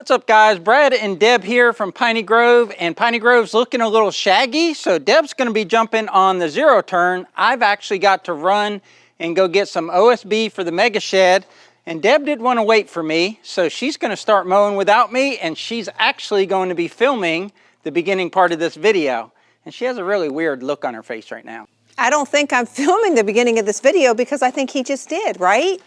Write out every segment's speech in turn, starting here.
What's up, guys? Brad and Deb here from Piney Grove, and Piney Grove's looking a little shaggy, so Deb's going to be jumping on the zero turn. I've actually got to run and go get some OSB for the mega shed, and Deb didn't want to wait for me, so she's going to start mowing without me, and she's actually going to be filming the beginning part of this video. And she has a really weird look on her face right now. I don't think I'm filming the beginning of this video because I think he just did, right?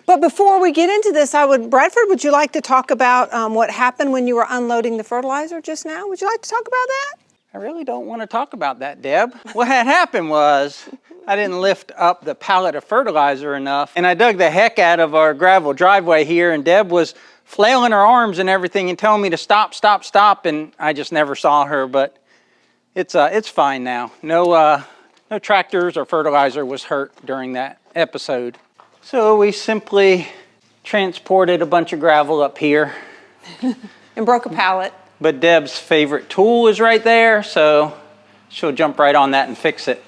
But before we get into this, Bradford, would you like to talk about what happened when you were unloading the fertilizer just now? Would you like to talk about that? I really don't want to talk about that, Deb. What had happened was I didn't lift up the pallet of fertilizer enough, and I dug the heck out of our gravel driveway here, and Deb was flailing her arms and everything and telling me to stop, stop, stop, and I just never saw her, but it's fine now. No tractors or fertilizer was hurt during that episode. So we simply transported a bunch of gravel up here. And broke a pallet. But Deb's favorite tool is right there, so she'll jump right on that and fix it.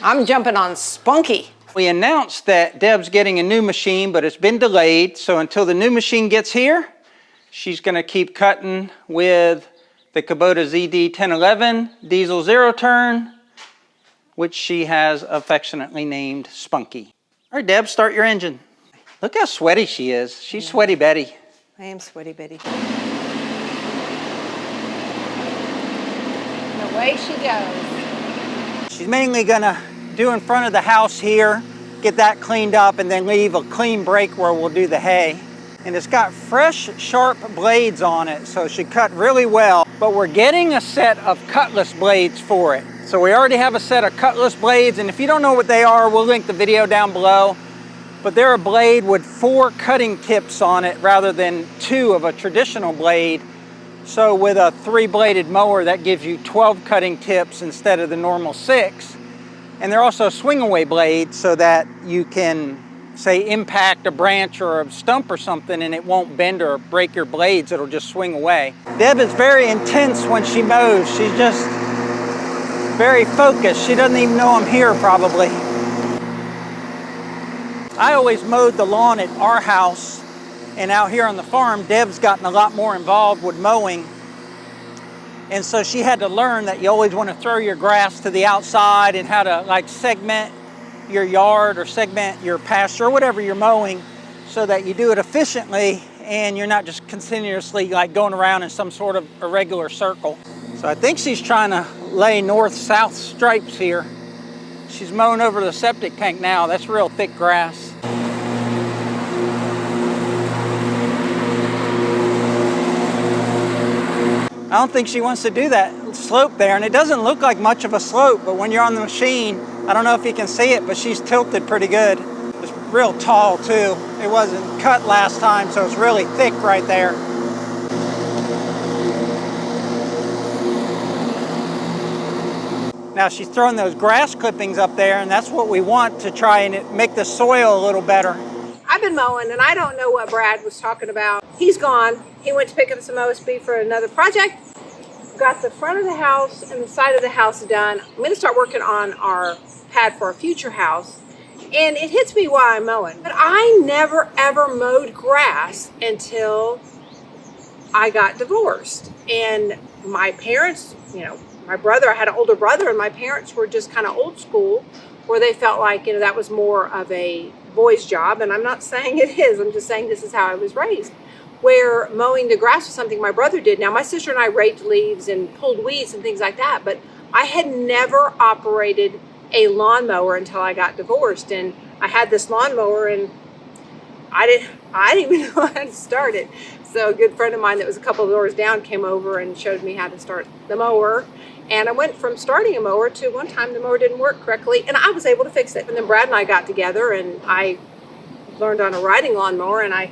I'm jumping on Spunky. We announced that Deb's getting a new machine, but it's been delayed. So until the new machine gets here, she's gonna keep cutting with the Kubota ZD1011 diesel zero turn, which she has affectionately named Spunky. All right, Deb, start your engine. Look how sweaty she is. She's Sweaty Betty. I am Sweaty Betty. And away she goes. She's mainly gonna do in front of the house here, get that cleaned up, and then leave a clean break where we'll do the hay. And it's got fresh, sharp blades on it, so it should cut really well. But we're getting a set of cutlass blades for it. So we already have a set of cutlass blades, and if you don't know what they are, we'll link the video down below. But they're a blade with 4 cutting tips on it rather than 2 of a traditional blade. So with a 3-bladed mower, that gives you 12 cutting tips instead of the normal 6. And they're also swing away blades so that you can, say, impact a branch or a stump or something and it won't bend or break your blades, it'll just swing away. Deb is very intense when she mows. She's just very focused. She doesn't even know I'm here probably. I always mowed the lawn at our house, and out here on the farm, Deb's gotten a lot more involved with mowing. And so she had to learn that you always want to throw your grass to the outside and how to like segment your yard or segment your pasture or whatever you're mowing so that you do it efficiently and you're not just continuously like going around in some sort of irregular circle. So I think she's trying to lay north-south stripes here. She's mowing over the septic tank now. That's real thick grass. I don't think she wants to do that slope there, and it doesn't look like much of a slope, but when you're on the machine, I don't know if you can see it, but she's tilted pretty good. It's real tall too. It wasn't cut last time, so it's really thick right there. Now she's throwing those grass clippings up there, and that's what we want to try and make the soil a little better. I've been mowing, and I don't know what Brad was talking about. He's gone. He went to pick up some OSB for another project. Got the front of the house and the side of the house done. I'm going to start working on our pad for our future house. And it hits me while I'm mowing. But I never, ever mowed grass until I got divorced. And my parents, my brother, I had an older brother, and my parents were just kind of old school, where they felt like, that was more of a boy's job. And I'm not saying it is, I'm just saying this is how I was raised, where mowing the grass was something my brother did. Now, my sister and I raked leaves and pulled weeds and things like that, but I had never operated a lawnmower until I got divorced. And I had this lawnmower, and I didn't even know how to start it. So a good friend of mine that was a couple of doors down came over and showed me how to start the mower. And I went from starting a mower to one time the mower didn't work correctly, and I was able to fix it. And then Brad and I got together, and I learned on a riding lawnmower, and I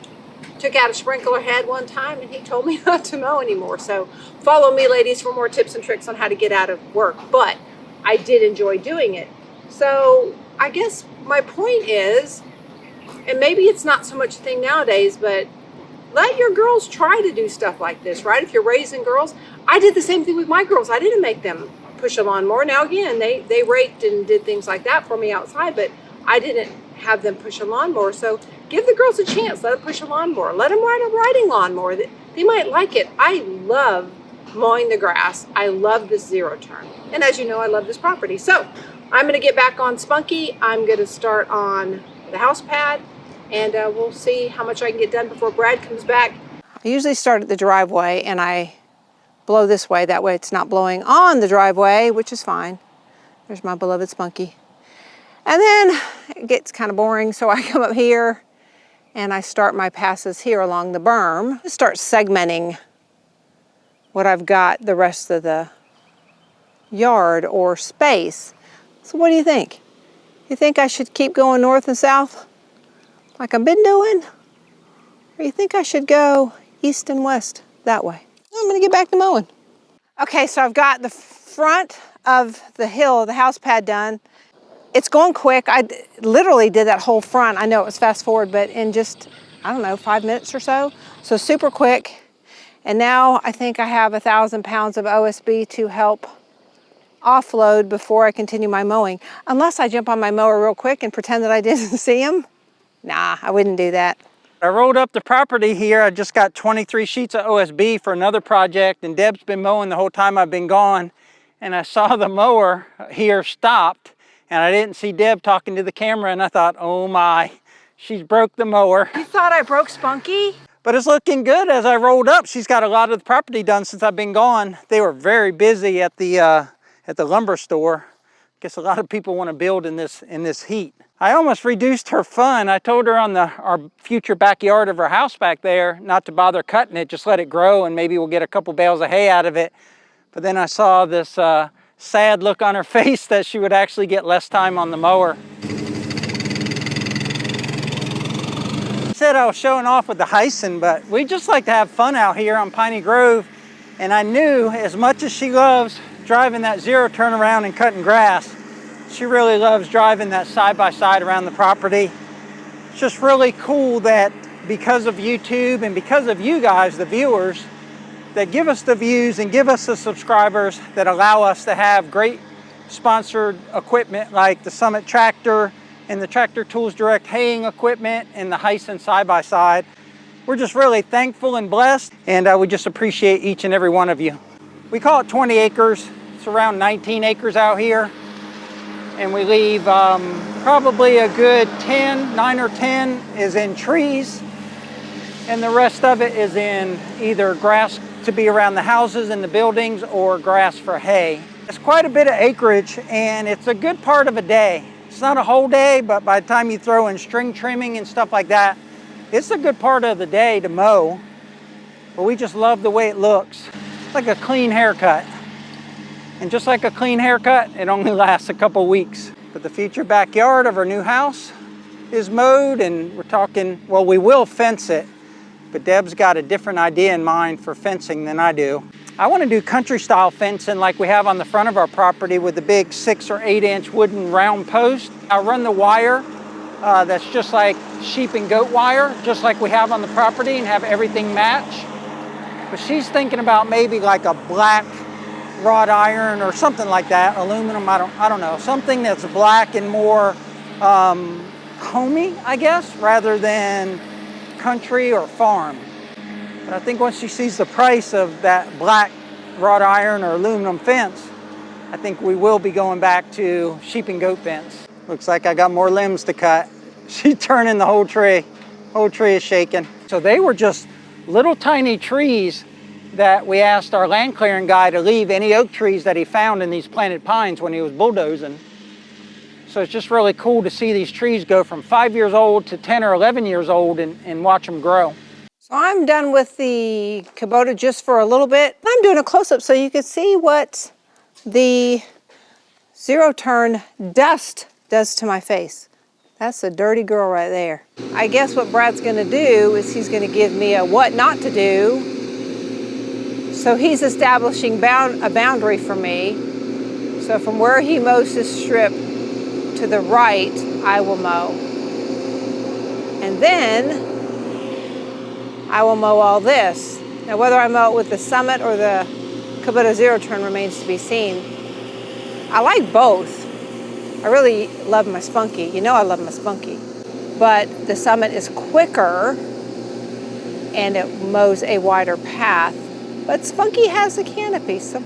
took out a sprinkler head one time, and he told me not to mow anymore. So follow me, ladies, for more tips and tricks on how to get out of work. But I did enjoy doing it. So I guess my point is, and maybe it's not so much a thing nowadays, but let your girls try to do stuff like this, right? If you're raising girls, I did the same thing with my girls. I didn't make them push a lawnmower. Now, again, they raked and did things like that for me outside, but I didn't have them push a lawnmower. So give the girls a chance. Let them push a lawnmower. Let them ride a riding lawnmower. they might like it. I love mowing the grass. I love this zero turn. And as you know, I love this property. So I'm gonna get back on Spunky. I'm gonna start on the house pad, and we'll see how much I can get done before Brad comes back. I usually start at the driveway and I blow this way. That way it's not blowing on the driveway, which is fine. There's my beloved Spunky. And then it gets kind of boring, so I come up here and I start my passes here along the berm. I start segmenting what I've got the rest of the yard or space. So what do you think? You think I should keep going north and south like I've been doing? Or you think I should go east and west that way? I'm gonna get back to mowing. Okay, so I've got the front of the hill, the house pad done. It's going quick. I literally did that whole front. I know it was fast forward, but in just, I don't know, 5 minutes or so. So super quick. And now I think I have 1,000 pounds of OSB to help offload before I continue my mowing. Unless I jump on my mower real quick and pretend that I didn't see him. Nah, I wouldn't do that. I rolled up the property here. I just got 23 sheets of OSB for another project, and Deb's been mowing the whole time I've been gone. And I saw the mower here stopped, and I didn't see Deb talking to the camera, and I thought, oh my, she's broke the mower. You thought I broke Spunky? But it's looking good as I rolled up. She's got a lot of the property done since I've been gone. They were very busy at the lumber store. Guess a lot of people want to build in this heat. I almost reduced her fun. I told her on our future backyard of our house back there not to bother cutting it, just let it grow and maybe we'll get a couple bales of hay out of it. But then I saw this sad look on her face that she would actually get less time on the mower. I said I was showing off with the HISUN, but we just like to have fun out here on Piney Grove. And I knew as much as she loves driving that zero turnaround and cutting grass, she really loves driving that side-by-side around the property. It's just really cool that because of YouTube and because of you guys, the viewers, that give us the views and give us the subscribers that allow us to have great sponsored equipment like the Summit Tractor and the Tractor Tools Direct haying equipment and the HISUN side-by-side. We're just really thankful and blessed, and we just appreciate each and every one of you. We call it 20 acres. It's around 19 acres out here. And we leave probably a good 9 or 10 is in trees. And the rest of it is in either grass to be around the houses and the buildings or grass for hay. It's quite a bit of acreage and it's a good part of a day. It's not a whole day, but by the time you throw in string trimming and stuff like that, it's a good part of the day to mow. But we just love the way it looks. It's like a clean haircut. And just like a clean haircut, it only lasts a couple weeks. But the future backyard of our new house is mowed and we're talking, well, we will fence it, but Deb's got a different idea in mind for fencing than I do. I want to do country style fencing like we have on the front of our property with the big 6 or 8 inch wooden round post. I'll run the wire that's just like sheep and goat wire, just like we have on the property, and have everything match. But she's thinking about maybe like a black wrought iron or something like that, aluminum, I don't know, something that's black and more homey, I guess, rather than country or farm. But I think once she sees the price of that black wrought iron or aluminum fence, I think we will be going back to sheep and goat fence. Looks like I got more limbs to cut. She's turning the whole tree. Whole tree is shaking. So they were just little tiny trees that we asked our land clearing guy to leave any oak trees that he found in these planted pines when he was bulldozing. So it's just really cool to see these trees go from 5 years old to 10 or 11 years old and watch them grow. So I'm done with the Kubota just for a little bit. I'm doing a close-up so you can see what the zero turn dust does to my face. That's a dirty girl right there. I guess what Brad's gonna do is he's gonna give me a what not to do. So he's establishing a boundary for me. So from where he mows this strip to the right, I will mow. And then I will mow all this. Now whether I mow it with the Summit or the Kubota Zero Turn remains to be seen. I like both. I really love my Spunky. You know I love my Spunky. But the Summit is quicker and it mows a wider path. But Spunky has a canopy, so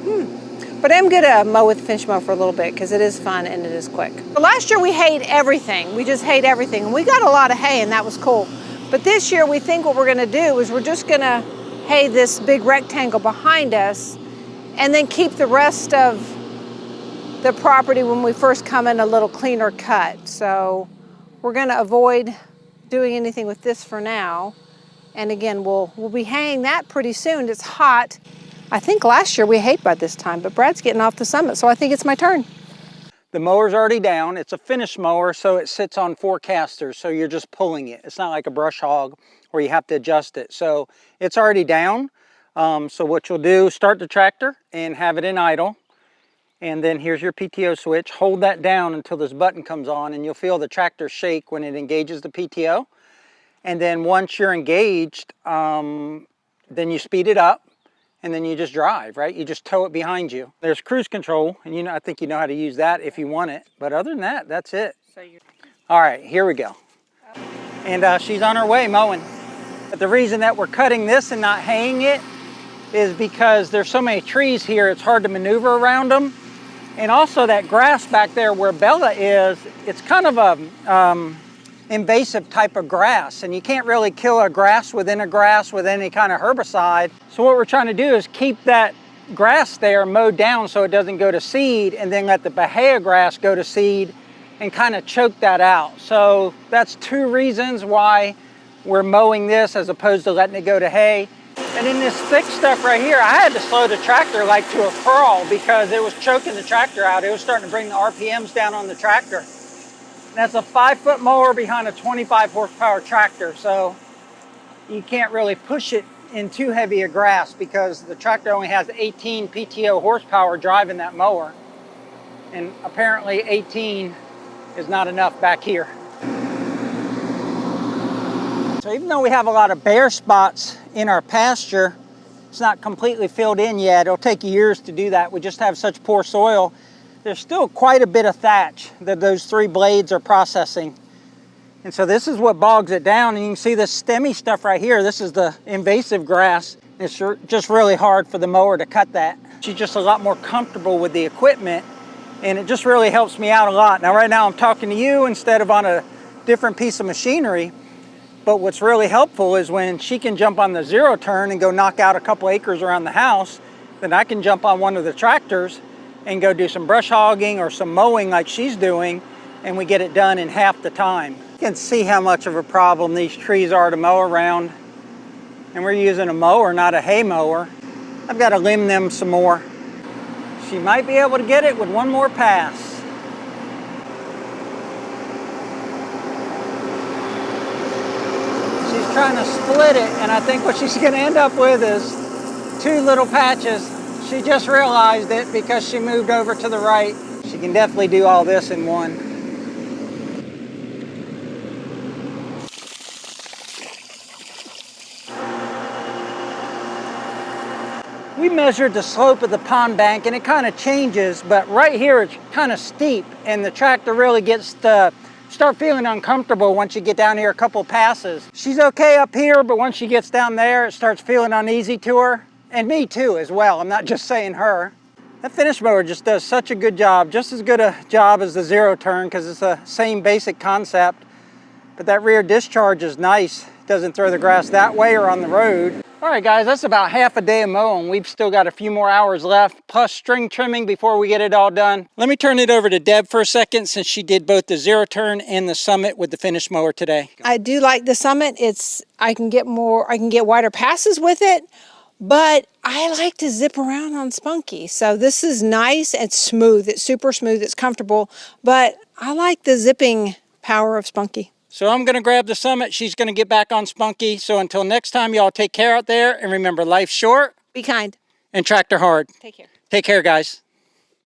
But I'm gonna mow with the finish mower for a little bit because it is fun and it is quick. But last year we hayed everything. We just hayed everything. And we got a lot of hay and that was cool. But this year we think what we're gonna do is we're just gonna hay this big rectangle behind us and then keep the rest of the property when we first come in a little cleaner cut. So we're gonna avoid doing anything with this for now. And again, we'll be haying that pretty soon. It's hot. I think last year we hayed by this time, but Brad's getting off the summit, so I think it's my turn. The mower's already down. It's a finish mower, so it sits on 4 casters, so you're just pulling it. It's not like a brush hog where you have to adjust it. So it's already down. So what you'll do, start the tractor and have it in idle. And then here's your PTO switch. Hold that down until this button comes on, and you'll feel the tractor shake when it engages the PTO. And then once you're engaged, then you speed it up. And then you just drive, right? You just tow it behind you. There's cruise control, and I think you know how to use that if you want it. But other than that, that's it. All right, here we go. And she's on her way mowing. But the reason that we're cutting this and not haying it is because there's so many trees here, it's hard to maneuver around them. And also that grass back there where Bella is, it's kind of a invasive type of grass, and you can't really kill a grass with any kind of herbicide. So what we're trying to do is keep that grass there mowed down so it doesn't go to seed, and then let the Bahia grass go to seed and kind of choke that out. So that's 2 reasons why we're mowing this as opposed to letting it go to hay. And in this thick stuff right here, I had to slow the tractor like to a crawl because it was choking the tractor out. It was starting to bring the RPMs down on the tractor. That's a 5-foot mower behind a 25 horsepower tractor, so you can't really push it in too heavy a grass because the tractor only has 18 PTO horsepower driving that mower. And apparently 18 is not enough back here. So even though we have a lot of bare spots in our pasture, it's not completely filled in yet. It'll take years to do that. We just have such poor soil. There's still quite a bit of thatch that those 3 blades are processing. And so this is what bogs it down. And you can see this stemmy stuff right here. This is the invasive grass. It's just really hard for the mower to cut that. She's just a lot more comfortable with the equipment, and it just really helps me out a lot. Now right now I'm talking to you instead of on a different piece of machinery. But what's really helpful is when she can jump on the 0 turn and go knock out a couple acres around the house, then I can jump on one of the tractors and go do some brush hogging or some mowing like she's doing, and we get it done in half the time. You can see how much of a problem these trees are to mow around, and we're using a mower, not a hay mower. I've got to limb them some more. She might be able to get it with one more pass. She's trying to split it, and I think what she's going to end up with is 2 little patches. She just realized it because she moved over to the right. She can definitely do all this in one. We measured the slope of the pond bank and it kind of changes, but right here it's kind of steep and the tractor really gets to start feeling uncomfortable once you get down here a couple passes. She's okay up here, but once she gets down there, it starts feeling uneasy to her. And me too as well, I'm not just saying her. That finish mower just does such a good job, just as good a job as the 0 turn because it's the same basic concept. But that rear discharge is nice. It doesn't throw the grass that way or on the road. All right guys, that's about half a day of mowing. We've still got a few more hours left, plus string trimming before we get it all done. Let me turn it over to Deb for a second since she did both the 0 turn and the Summit with the finish mower today. I do like the Summit. I can get wider passes with it. But I like to zip around on Spunky. So this is nice and smooth. It's super smooth, it's comfortable, but I like the zipping power of Spunky. So I'm gonna grab the Summit, she's gonna get back on Spunky. So until next time, y'all take care out there, and remember, life's short. Be kind. And tractor hard. Take care. Take care, guys.